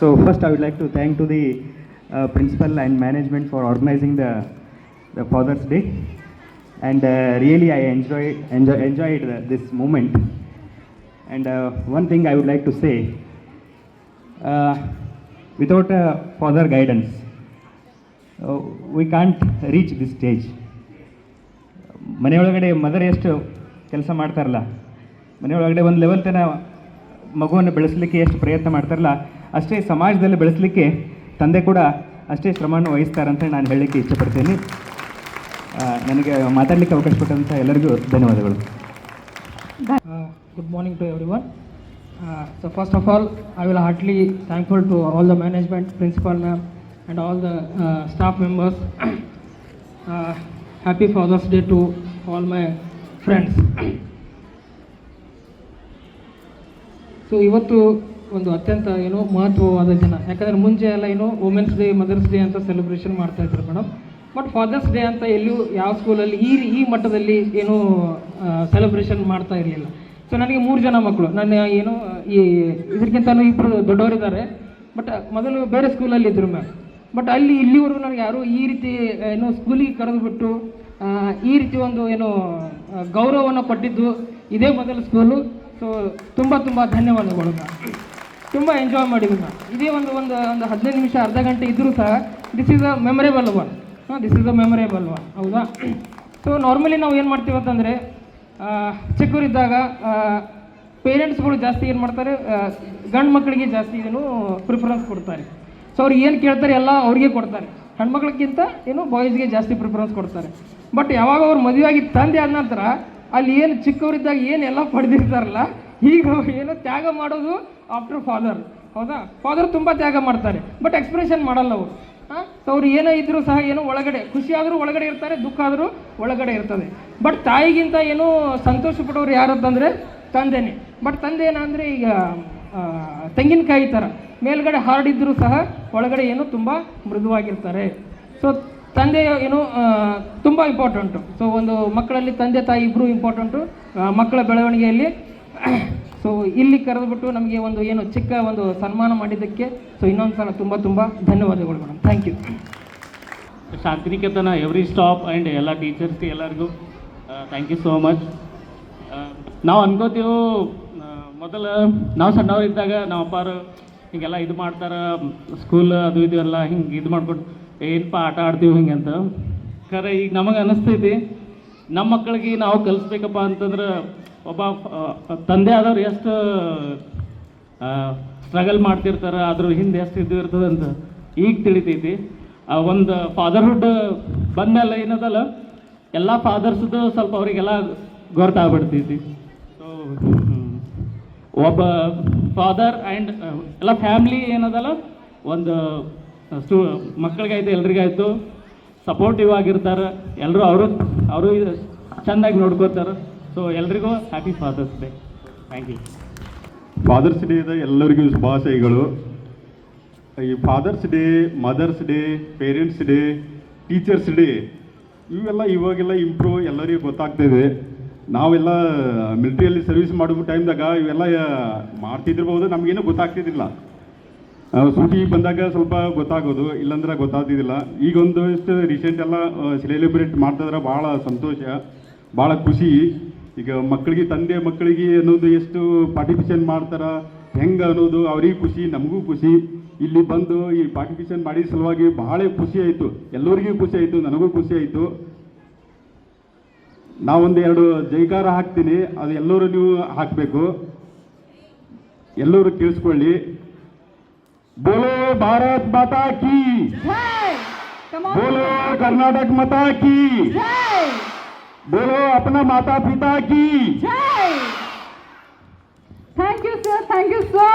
So first, I would like to thank to the principal and management for organizing the Father's Day, and really I enjoyed this moment. And one thing I would like to say, uh, without father guidance, we can't reach this stage. ಮನೆಯೊಳಗಡೆ mother ಎಷ್ಟು ಕೆಲಸ ಮಾಡ್ತಾರಲ್ಲ, ಮನೆಯೊಳಗಡೆ ಒಂದು level ತನಕ ಮಗುವನ್ನು ಬೆಳೆಸಲಿಕ್ಕೆ ಎಷ್ಟು ಪ್ರಯತ್ನ ಮಾಡ್ತಾರಲ್ಲ, ಅಷ್ಟೇ ಸಮಾಜದಲ್ಲಿ ಬೆಳೆಸಲಿಕ್ಕೆ ತಂದೆ ಕೂಡ ಅಷ್ಟೇ ಶ್ರಮವನ್ನು ವಹಿಸ್ತಾರಂತ ನಾನು ಹೇಳಲಿಕ್ಕೆ ಇಷ್ಟಪಡ್ತೀನಿ. ನನಗೆ ಮಾತಾಡಲಿಕ್ಕೆ ಅವಕಾಶ ಕೊಟ್ಟಂಥ ಎಲ್ಲರಿಗೂ ಧನ್ಯವಾದಗಳು. Good morning to everyone. So first of all, I will heartily thankful to all the management, principal ma'am, and all the staff members. Happy Father's Day to all my friends. So ಇವತ್ತು ಒಂದು ಅತ್ಯಂತ ಮಹತ್ವವಾದ ದಿನ. ಯಾಕಂದರೆ ಮುಂಚೆ ಎಲ್ಲ women's day, mother's day ಅಂತ celebration ಮಾಡ್ತಾಯಿದ್ರು ಮೇಡಮ್. ಬಟ್ ಫಾದರ್ಸ್ ಡೇ ಅಂತ ಎಲ್ಲೂ ಯಾವ ಸ್ಕೂಲಲ್ಲಿ ಈ ಮಟ್ಟದಲ್ಲಿ ಸೆಲೆಬ್ರೇಷನ್ ಮಾಡ್ತಾ ಇರಲಿಲ್ಲ. ಸೊ ನನಗೆ 3 ಜನ ಮಕ್ಕಳು. ನಾನು ಇದಕ್ಕಿಂತಲೂ 2 ದೊಡ್ಡವರಿದ್ದಾರೆ. ಬಟ್ ಮೊದಲು ಬೇರೆ ಸ್ಕೂಲಲ್ಲಿ ಇದ್ದರು ಮ್ಯಾಮ್. ಬಟ್ ಇಲ್ಲಿವರೆಗೂ ನನಗೆ ಯಾರು ಈ ರೀತಿ ಸ್ಕೂಲಿಗೆ ಕರೆದುಬಿಟ್ಟು ಈ ರೀತಿ ಒಂದು ಗೌರವವನ್ನು ಕೊಟ್ಟಿದ್ದು ಇದೇ ಮೊದಲ ಸ್ಕೂಲು. ಸೊ ತುಂಬ ಧನ್ಯವಾದಗಳು ಮ್ಯಾಮ್. ತುಂಬ ಎಂಜಾಯ್ ಮಾಡಿದ್ವಿ ಮ್ಯಾಮ್. ಇದೇ ಒಂದು 15 ನಿಮಿಷ, ಅರ್ಧ ಗಂಟೆ ಇದ್ದರೂ ಸಹ this is a memorable one. ಹೌದಾ? ಸೊ ನಾರ್ಮಲಿ ನಾವು ಏನು ಮಾಡ್ತೀವಿ ಅಂತಂದರೆ, ಚಿಕ್ಕವರಿದ್ದಾಗ ಪೇರೆಂಟ್ಸ್ಗಳು ಜಾಸ್ತಿ ಏನು ಮಾಡ್ತಾರೆ, ಗಂಡು ಮಕ್ಕಳಿಗೆ ಜಾಸ್ತಿ ಪ್ರಿಫರೆನ್ಸ್ ಕೊಡ್ತಾರೆ. ಸೊ ಅವ್ರು ಏನು ಕೇಳ್ತಾರೆ ಎಲ್ಲ ಅವ್ರಿಗೆ ಕೊಡ್ತಾರೆ. ಹೆಣ್ಮಕ್ಳಿಗಿಂತ ಬಾಯ್ಸ್ಗೆ ಜಾಸ್ತಿ ಪ್ರಿಫರೆನ್ಸ್ ಕೊಡ್ತಾರೆ. ಬಟ್ ಯಾವಾಗ ಅವ್ರು ಮದುವೆಯಾಗಿ ತಂದೆ ಆದ ನಂತರ ಅಲ್ಲಿ ಚಿಕ್ಕವರಿದ್ದಾಗ ಏನೆಲ್ಲ ಪಡೆದಿರ್ತಾರಲ್ಲ, ಈಗ ತ್ಯಾಗ ಮಾಡೋದು ಆಫ್ಟರ್ ಫಾದರ್. ಹೌದಾ? ಫಾದರ್ ತುಂಬ ತ್ಯಾಗ ಮಾಡ್ತಾರೆ, ಬಟ್ ಎಕ್ಸ್ಪ್ರೆಷನ್ ಮಾಡಲ್ಲ ಅವರು. ಸೊ ಅವ್ರು ಏನೇ ಇದ್ದರೂ ಸಹ ಒಳಗಡೆ ಖುಷಿ ಆದರೂ ಒಳಗಡೆ ಇರ್ತಾರೆ, ದುಃಖ ಆದರೂ ಒಳಗಡೆ ಇರ್ತದೆ. ಬಟ್ ತಾಯಿಗಿಂತ ಸಂತೋಷ ಪಡೋರು ಯಾರು ಅಂತಂದರೆ ತಂದೆನೇ. ಬಟ್ ತಂದೆ ಏನಂದರೆ ಈಗ ತೆಂಗಿನಕಾಯಿ ಥರ ಮೇಲ್ಗಡೆ ಹಾರ್ಡಿದ್ದರೂ ಸಹ ಒಳಗಡೆ ತುಂಬ ಮೃದುವಾಗಿರ್ತಾರೆ. ಸೊ ತಂದೆ ತುಂಬ ಇಂಪಾರ್ಟೆಂಟು. ಸೊ ಒಂದು ಮಕ್ಕಳಲ್ಲಿ ತಂದೆ ತಾಯಿ ಇಬ್ಬರು ಇಂಪಾರ್ಟೆಂಟು ಮಕ್ಕಳ ಬೆಳವಣಿಗೆಯಲ್ಲಿ. ಸೊ ಇಲ್ಲಿ ಕರೆದುಬಿಟ್ಟು ನಮಗೆ ಚಿಕ್ಕ ಸನ್ಮಾನ ಮಾಡಿದ್ದಕ್ಕೆ ಸೊ ಇನ್ನೊಂದು ಸಲ ತುಂಬ ಧನ್ಯವಾದಗಳು madam. Thank you. Shantiniketan every staff and ಎಲ್ಲ ಟೀಚರ್ಸ್ಗೆ ಎಲ್ಲರಿಗೂ ಥ್ಯಾಂಕ್ ಯು ಸೋ ಮಚ್. ನಾವು ಅನ್ಕೋತೀವಿ, ಮೊದಲು ನಾವು ಸಣ್ಣವರಿದ್ದಾಗ ನಮ್ಮ ಅಪ್ಪಾರು ಹೀಗೆಲ್ಲ ಇದು ಮಾಡ್ತಾರೆ, ಸ್ಕೂಲ್ ಅದು ಇದು ಎಲ್ಲ ಹಿಂಗೆ ಇದು ಮಾಡ್ಕೊಂಡು ಏನಪ್ಪ ಆಟ ಆಡ್ತೀವಿ ಹಿಂಗೆ ಅಂತ. ಖರೆ ಈಗ ನಮಗೆ ಅನ್ನಿಸ್ತೈತಿ, ನಮ್ಮ ಮಕ್ಕಳಿಗೆ ನಾವು ಕಲಿಸ್ಬೇಕಪ್ಪ ಅಂತಂದ್ರೆ ಒಬ್ಬ ತಂದೆ ಆದವ್ರು ಎಷ್ಟು ಸ್ಟ್ರಗಲ್ ಮಾಡ್ತಿರ್ತಾರೆ, ಅದ್ರ ಹಿಂದೆ ಎಷ್ಟು ಇದು ಇರ್ತದೆ ಅಂತ ಈಗ ತಿಳಿತೈತಿ. ಒಂದು ಫಾದರ್ಹುಡ್ ಬಂದಮೇಲೆ ಏನದಲ್ಲ, ಎಲ್ಲ ಫಾದರ್ಸ್ದು ಸ್ವಲ್ಪ ಅವರಿಗೆಲ್ಲ ಗೊತ್ತಾಗ್ಬಿಡ್ತೈತಿ. ಸೊ ಒಬ್ಬ ಫಾದರ್ ಆ್ಯಂಡ್ ಎಲ್ಲ ಫ್ಯಾಮ್ಲಿ ಏನದಲ್ಲ, ಒಂದು ಮಕ್ಕಳಿಗಾಯ್ತು ಎಲ್ರಿಗಾಯ್ತು ಸಪೋರ್ಟಿವ್ ಆಗಿರ್ತಾರೆ. ಎಲ್ಲರೂ ಅವರು ಚೆಂದಾಗಿ ನೋಡ್ಕೋತಾರೆ. ಸೊ ಎಲ್ರಿಗೂ happy father's day. Thank you. Father's ಡೇದ ಎಲ್ಲರಿಗೂ ಶುಭಾಶಯಗಳು. ಈ father's day, mother's day, parents' day, teachers' day ಇವೆಲ್ಲ ಇವಾಗೆಲ್ಲ ಇಂಪ್ರೂವ್ ಎಲ್ಲರಿಗೂ ಗೊತ್ತಾಗ್ತಾಯಿದೆ. ನಾವೆಲ್ಲ ಮಿಲಿಟ್ರಿಯಲ್ಲಿ ಸರ್ವಿಸ್ ಮಾಡೋ ಟೈಮ್ದಾಗ ಇವೆಲ್ಲ ಮಾಡ್ತಿದ್ದಿರ್ಬೋದು, ನಮಗೇನೂ ಗೊತ್ತಾಗ್ತಿದ್ದಿಲ್ಲ. ಸೂಟಿ ಬಂದಾಗ ಸ್ವಲ್ಪ ಗೊತ್ತಾಗೋದು, ಇಲ್ಲಾಂದ್ರೆ ಗೊತ್ತಾಗ್ತಿದ್ದಿಲ್ಲ. ಈಗೊಂದು ಇಷ್ಟು ರೀಸೆಂಟ್ ಎಲ್ಲ ಸೆಲೆಬ್ರೇಟ್ ಮಾಡ್ತಿದ್ರೆ ಭಾಳ ಸಂತೋಷ, ಭಾಳ ಖುಷಿ. ಈಗ ಮಕ್ಕಳಿಗೆ ತಂದೆ ಮಕ್ಕಳಿಗೆ ಅನ್ನೋದು ಎಷ್ಟು ಪಾರ್ಟಿಸಿಪೇಷನ್ ಮಾಡ್ತಾರೆ ಹೆಂಗೆ ಅನ್ನೋದು ಅವ್ರಿಗೆ ಖುಷಿ, ನಮಗೂ ಖುಷಿ. ಇಲ್ಲಿ ಬಂದು ಈ ಪಾರ್ಟಿಸಿಪೇಷನ್ ಮಾಡಿದ ಸಲುವಾಗಿ ಭಾಳ ಖುಷಿ ಆಯಿತು, ಎಲ್ಲರಿಗೂ ಖುಷಿ ಆಯಿತು, ನನಗೂ ಖುಷಿ ಆಯಿತು. ನಾವೊಂದು 2 ಜೈಕಾರ ಹಾಕ್ತೀನಿ, ಅದು ಎಲ್ಲರೂ ನೀವು ಹಾಕಬೇಕು, ಎಲ್ಲರೂ ಕೇಳಿಸ್ಕೊಳ್ಳಿ. बोलो भारत माता की जय, बोलो कर्नाटक माता की जय, बोलो अपना माता पिता की जय. Thank you sir, thank you so